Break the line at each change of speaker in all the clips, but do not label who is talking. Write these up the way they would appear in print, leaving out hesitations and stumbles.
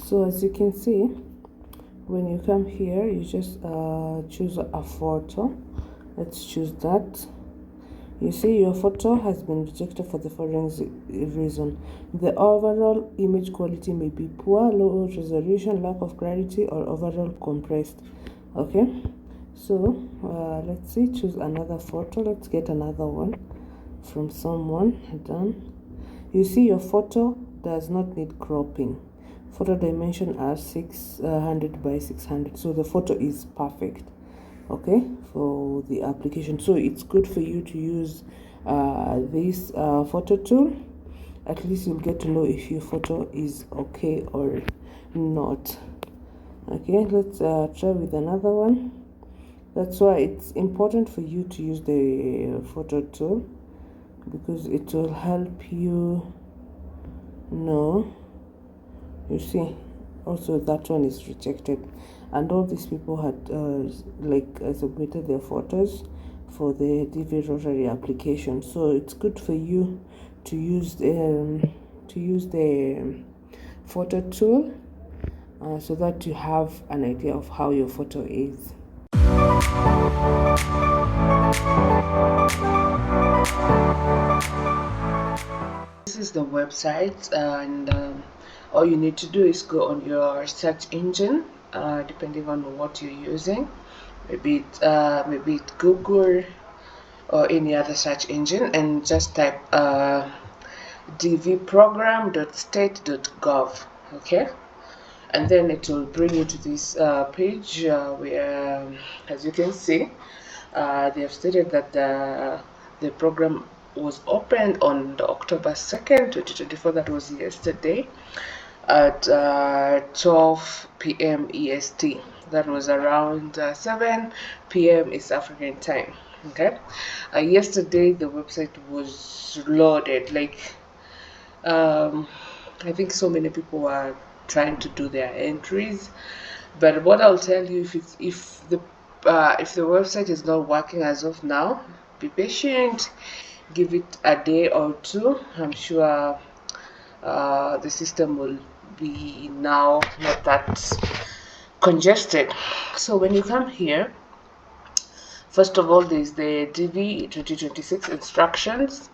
So as you can see, when you come here, you just choose a photo. Let's choose that. You see, your photo has been rejected for the following reason. The overall image quality may be poor, low resolution, lack of clarity, or overall compressed. Okay, so let's see, choose another photo. Let's get another one from someone. Done. You see, your photo does not need cropping. Photo dimension are 600 by 600, so the photo is perfect, okay, for the application. So it's good for you to use this photo tool. At least you'll get to know if your photo is okay or not. Okay, let's try with another one. That's why it's important for you to use the photo tool, because it will help you know. You see, also that one is rejected, and all these people had submitted their photos for the DV rotary application. So it's good for you to use the photo tool so that you have an idea of how your photo is. This is the website, and all you need to do is go on your search engine, depending on what you're using. Maybe it's Google or any other search engine, and just type dvprogram.state.gov. okay, and then it will bring you to this page where, as you can see, they have stated that the program was opened on the October 2nd, 2024. That was yesterday at 12 p.m. EST. That was around 7 p.m. East African time. Okay. Yesterday the website was loaded. I think so many people were trying to do their entries. But what I'll tell you, if the website is not working as of now, be patient. Give it a day or two. I'm sure the system will be now not that congested. So when you come here, first of all, there's the DV 2026 instructions.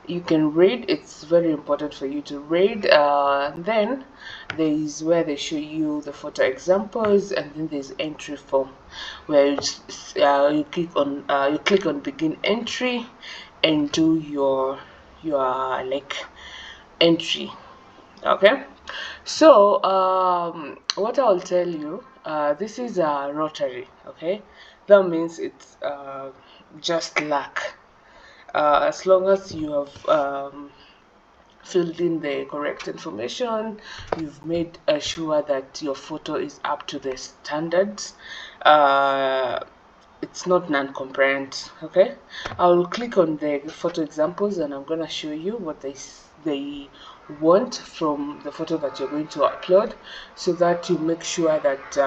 You can read. It's very important for you to read. Then there is where they show you the photo examples, and then there's entry form, where you click on begin entry and do your entry. Okay, so what I'll tell you, this is a rotary. Okay, that means it's just luck. As long as you have filled in the correct information, you've made sure that your photo is up to the standards, it's not non-compliant. Okay, I'll click on the photo examples, and I'm gonna show you what they want from the photo that you're going to upload, so that you make sure that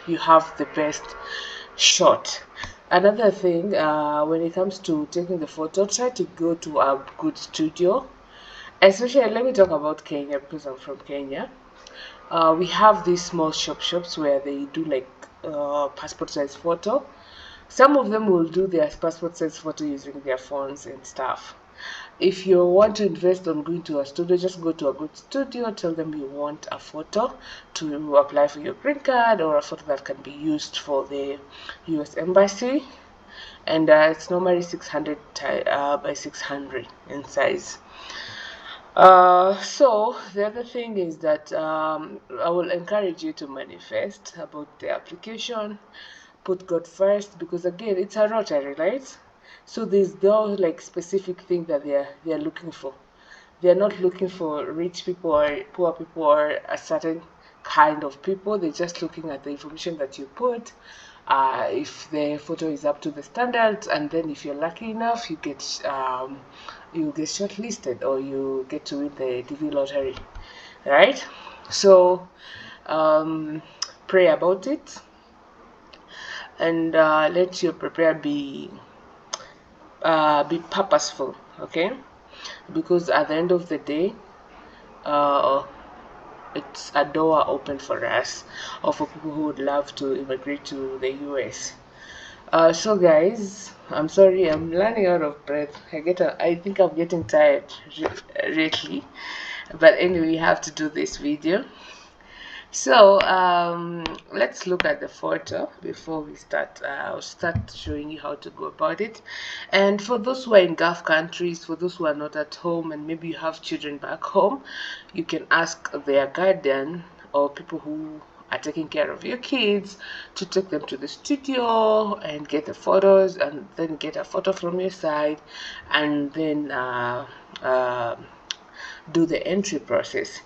you have the best shot. Another thing, when it comes to taking the photo, try to go to a good studio. Especially, let me talk about Kenya, because I'm from Kenya. We have these small shops where they do passport size photo. Some of them will do their passport size photo using their phones and stuff. If you want to invest on going to a studio, just go to a good studio, tell them you want a photo to apply for your green card, or a photo that can be used for the US Embassy. And it's normally 600 by 600 in size. So the other thing is that I will encourage you to manifest about the application. Put God first, because again, it's a rotary, right? So there's no specific thing that they're looking for. They're not looking for rich people or poor people or a certain kind of people. They're just looking at the information that you put. If the photo is up to the standards, and then if you're lucky enough, you get shortlisted, or you get to win the DV lottery, right? So pray about it, and let your prayer be purposeful, okay? Because at the end of the day, it's a door open for us, or for people who would love to immigrate to the US. So guys, I'm sorry, I'm running out of breath. I think I'm getting tired lately, but anyway, you have to do this video. So let's look at the photo before we start. I'll start showing you how to go about it. And for those who are in Gulf countries, for those who are not at home and maybe you have children back home, you can ask their guardian or people who are taking care of your kids to take them to the studio and get the photos, and then get a photo from your side, and then do the entry process.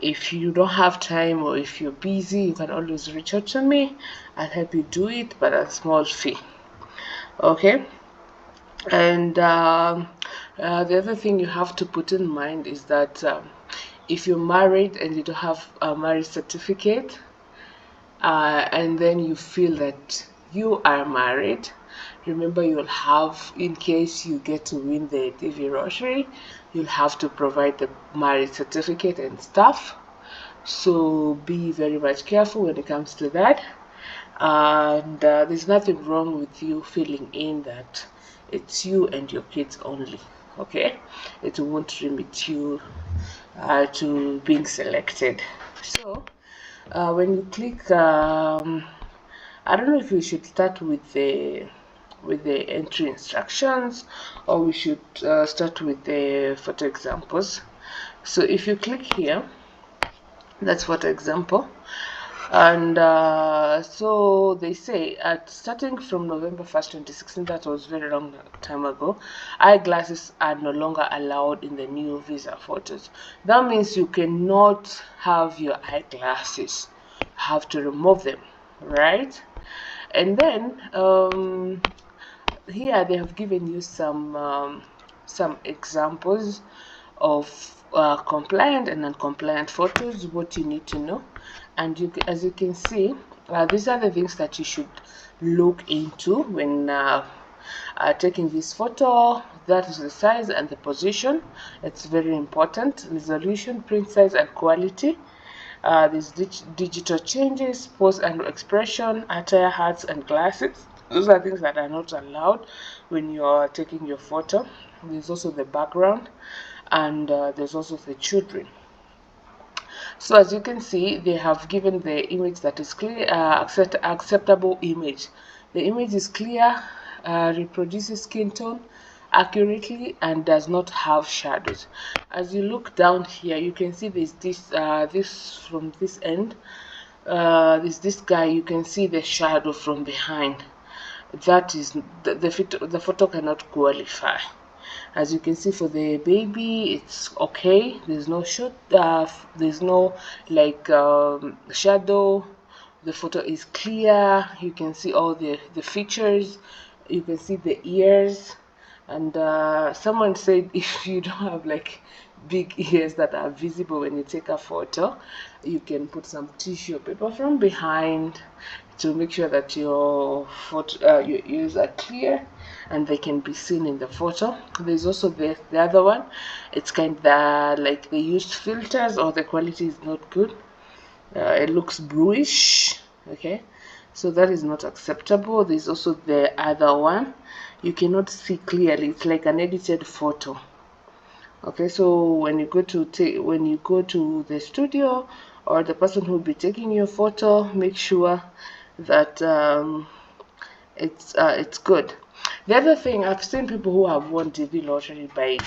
If you don't have time or if you're busy, you can always reach out to me. I'll help you do it, but at a small fee. Okay. And the other thing you have to put in mind is that if you're married and you don't have a marriage certificate, and then you feel that you are married, remember, you'll have, in case you get to win the TV lottery, you'll have to provide the marriage certificate and stuff. So be very much careful when it comes to that. And there's nothing wrong with you filling in that it's you and your kids only. Okay, it won't limit you to being selected. So when you click, I don't know if we should start with the entry instructions, or we should start with the photo examples. So if you click here, that's photo example. And so they say, starting from November 1st, 2016, that was very long time ago, eyeglasses are no longer allowed in the new visa photos. That means you cannot have your eyeglasses. You have to remove them, right? And then here they have given you some examples of compliant and non-compliant photos, what you need to know. And as you can see, these are the things that you should look into when taking this photo. That is the size and the position. It's very important. Resolution, print size, and quality. There's digital changes, pose and expression, attire, hats, and glasses. Those are things that are not allowed when you are taking your photo. There's also the background, and there's also the children. So as you can see, they have given the image that is clear, acceptable image. The image is clear, reproduces skin tone accurately, and does not have shadows. As you look down here, you can see there's this from this end. There's this guy. You can see the shadow from behind. That is the photo cannot qualify. As you can see, for the baby, it's okay. There's no there's no like shadow. The photo is clear. You can see all the features. You can see the ears. And someone said if you don't have like big ears that are visible when you take a photo, you can put some tissue paper from behind to make sure that your ears are clear and they can be seen in the photo. There's also the other one. It's kind of like they used filters, or the quality is not good. It looks bluish. Okay, so that is not acceptable. There's also the other one. You cannot see clearly. It's like an edited photo. Okay, so when you go to the studio, or the person who will be taking your photo, make sure that it's good. The other thing, I've seen people who have won TV lottery by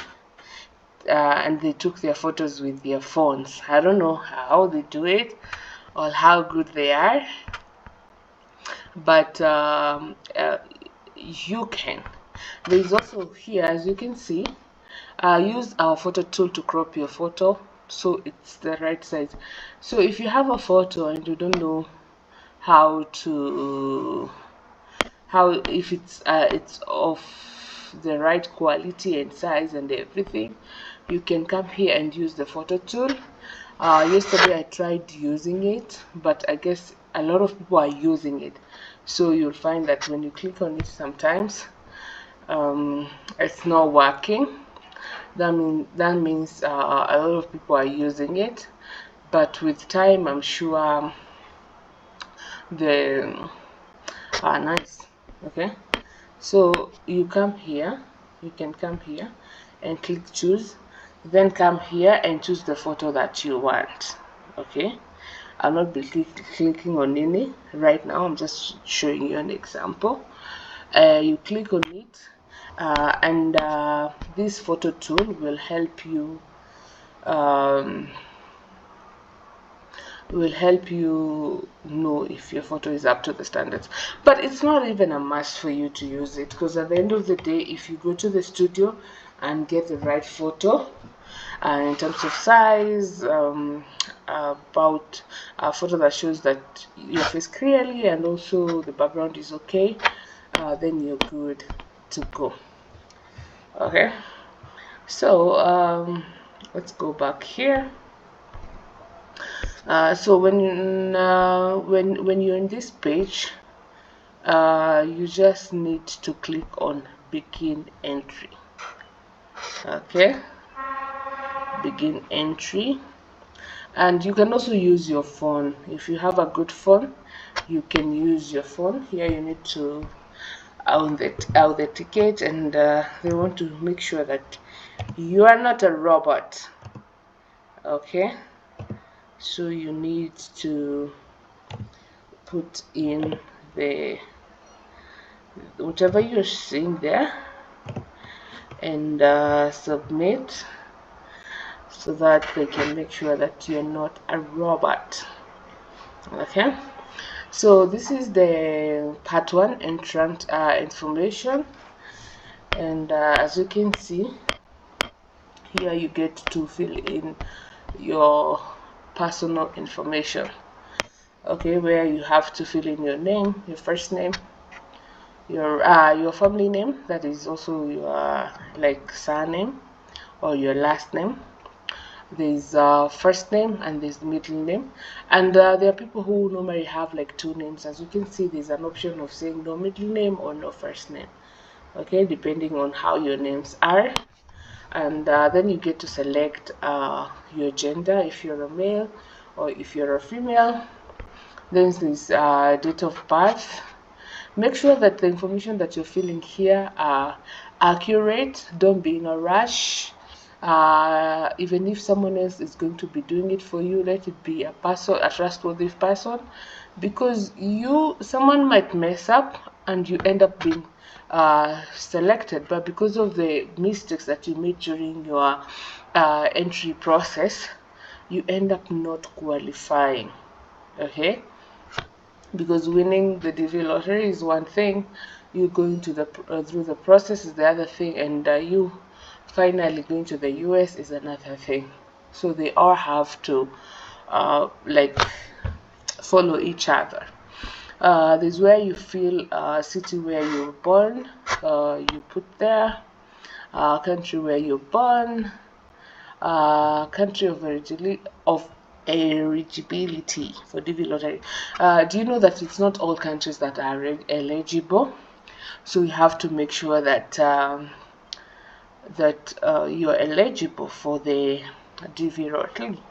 and they took their photos with their phones. I don't know how they do it or how good they are, but you can. There's also here, as you can see, use our photo tool to crop your photo so it's the right size. So if you have a photo and you don't know if it's of the right quality and size and everything, you can come here and use the photo tool. Yesterday I tried using it, but I guess a lot of people are using it, so you'll find that when you click on it, sometimes it's not working. That means a lot of people are using it, but with time I'm sure the are nice. Okay, so you come here, you can come here and click choose, then come here and choose the photo that you want. Okay, I'll not be clicking on any right now, I'm just showing you an example. You click on it, and this photo tool will help you know if your photo is up to the standards. But it's not even a must for you to use it, because at the end of the day, if you go to the studio and get the right photo, in terms of size, about a photo that shows that your face clearly and also the background is okay, then you're good to go. Okay, so let's go back here. So when you're in this page, you just need to click on begin entry. Okay, begin entry, and you can also use your phone. If you have a good phone, you can use your phone. Here you need to authenticate, and they want to make sure that you are not a robot. Okay, so you need to put in the whatever you're seeing there and submit, so that they can make sure that you're not a robot. Okay, so this is the part 1, entrant information, and as you can see here, you get to fill in your personal information. Okay, where you have to fill in your name, your first name, your family name, that is also your like surname or your last name. There's first name and there's middle name, and there are people who normally have like 2 names. As you can see, there's an option of saying no middle name or no first name, okay, depending on how your names are. And then you get to select your gender, if you're a male or if you're a female. Then there's date of birth. Make sure that the information that you're filling here are accurate. Don't be in a rush. Even if someone else is going to be doing it for you, let it be a trustworthy person, because someone might mess up and you end up being selected, but because of the mistakes that you made during your entry process, you end up not qualifying. Okay, because winning the DV lottery is one thing, you going to through the process is the other thing, and you finally going to the US is another thing. So they all have to like follow each other. This is where you fill city where you were born, you put there, country where you're born, country of eligibility for DV lottery. Do you know that it's not all countries that are eligible? So you have to make sure that you're eligible for the DV lottery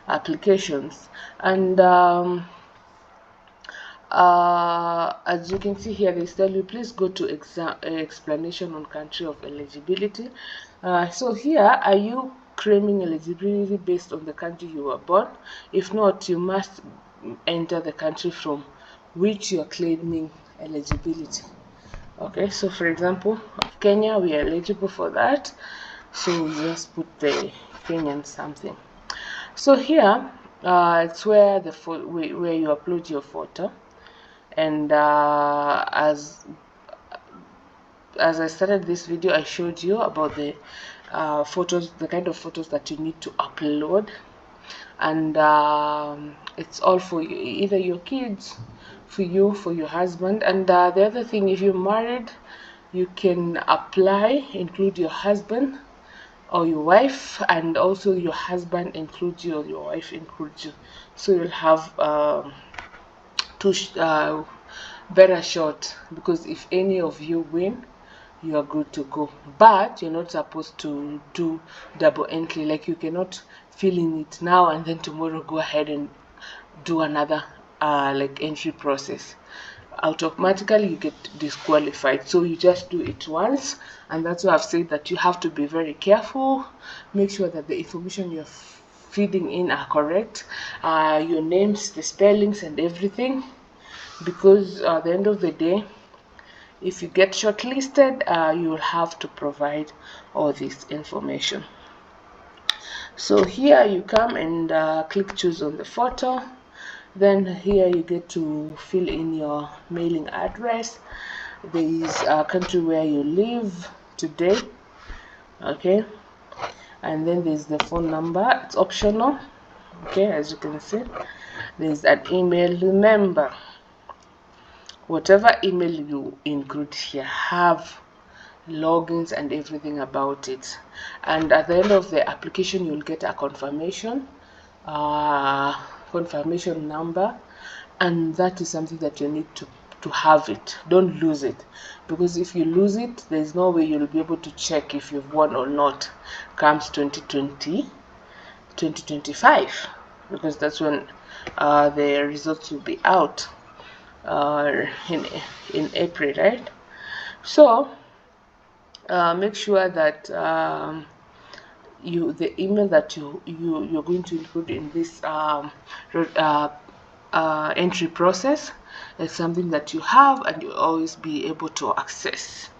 applications. And as you can see here, they tell you please go to explanation on country of eligibility. So here, are you claiming eligibility based on the country you were born? If not, you must enter the country from which you're claiming eligibility. Okay, so for example, Kenya, we are eligible for that, so we just put the Kenyan something. So here, it's where where you upload your photo, and as I started this video, I showed you about the photos, the kind of photos that you need to upload, and it's all for either your kids, for you, for your husband. And the other thing, if you're married, you can apply, include your husband or your wife, and also your husband includes you or your wife includes you, so you'll have two better shot, because if any of you win, you are good to go. But you're not supposed to do double entry, like you cannot fill in it now and then tomorrow go ahead and do another like entry process. Automatically you get disqualified, so you just do it once. And that's why I've said that you have to be very careful. Make sure that the information you're feeding in are correct, your names, the spellings and everything, because at the end of the day, if you get shortlisted, you will have to provide all this information. So here you come and click choose on the photo. Then here you get to fill in your mailing address. There is a country where you live today, okay, and then there's the phone number. It's optional, okay, as you can see. There's an email. Remember, whatever email you include here have logins and everything about it. And at the end of the application, you'll get a confirmation number, and that is something that you need to have it. Don't lose it, because if you lose it, there's no way you'll be able to check if you've won or not comes 2025, because that's when the results will be out in April, right? So make sure that the email that you're going to include in this entry process is something that you have and you'll always be able to access.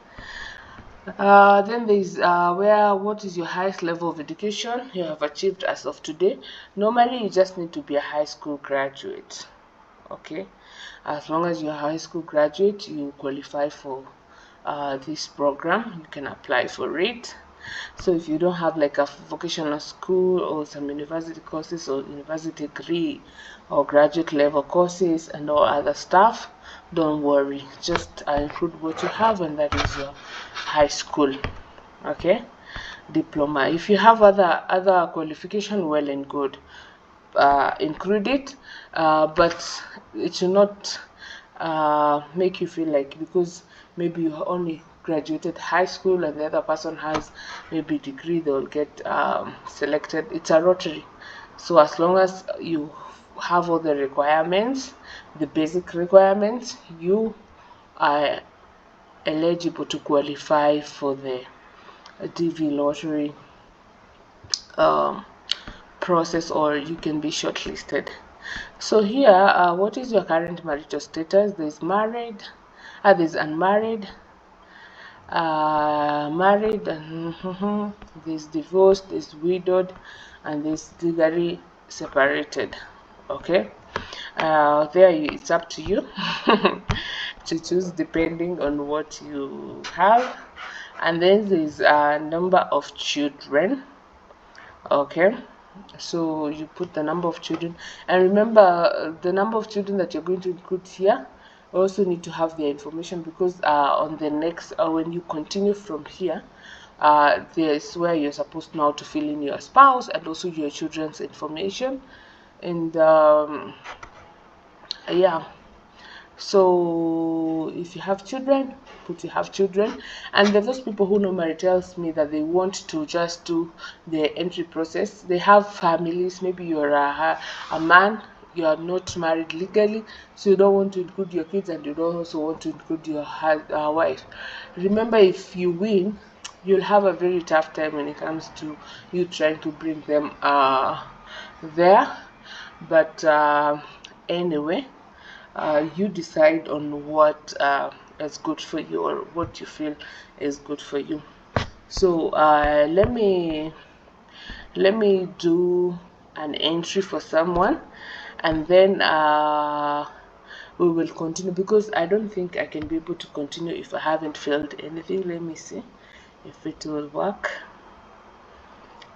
Then there's what is your highest level of education you have achieved as of today. Normally you just need to be a high school graduate, okay? As long as you're a high school graduate, you qualify for this program. You can apply for it. So if you don't have like a vocational school or some university courses or university degree or graduate level courses and all other stuff, don't worry, just include what you have, and that is your high school, okay, diploma. If you have other qualification, well and good, include it, but it should not make you feel like because maybe you only graduated high school and the other person has maybe degree, they'll get selected. It's a lottery. So as long as you have all the requirements, the basic requirements, you are eligible to qualify for the DV lottery process, or you can be shortlisted. So here, what is your current marital status? There's married, there's unmarried, married, and there's divorced, there's widowed, and there's legally separated, okay? It's up to you to choose depending on what you have. And then there's a number of children, okay? So you put the number of children, and remember the number of children that you're going to include here. You also need to have their information, because on the next when you continue from here, there's where you're supposed now to fill in your spouse and also your children's information. And yeah, so if you have children, put you have children. And there are those people who normally tells me that they want to just do the entry process. They have families. Maybe you're a man, you are not married legally, so you don't want to include your kids, and you don't also want to include your wife. Remember, if you win, you'll have a very tough time when it comes to you trying to bring them there. But anyway, you decide on what is good for you, or what you feel is good for you. So let me do an entry for someone, and then we will continue, because I don't think I can be able to continue if I haven't filled anything. Let me see if it will work.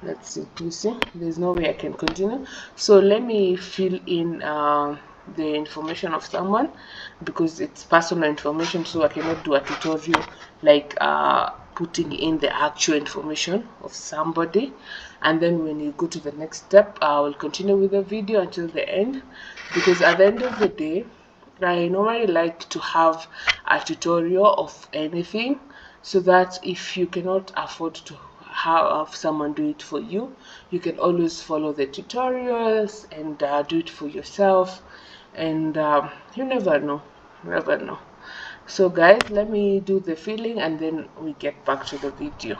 Let's see. You see, there's no way I can continue. So let me fill in the information of someone, because it's personal information, so I cannot do a tutorial like putting in the actual information of somebody. And then when you go to the next step, I will continue with the video until the end, because at the end of the day, I normally like to have a tutorial of anything, so that if you cannot afford to have someone do it for you, you can always follow the tutorials and do it for yourself. And you never know, never know. So guys, let me do the filling and then we get back to the video.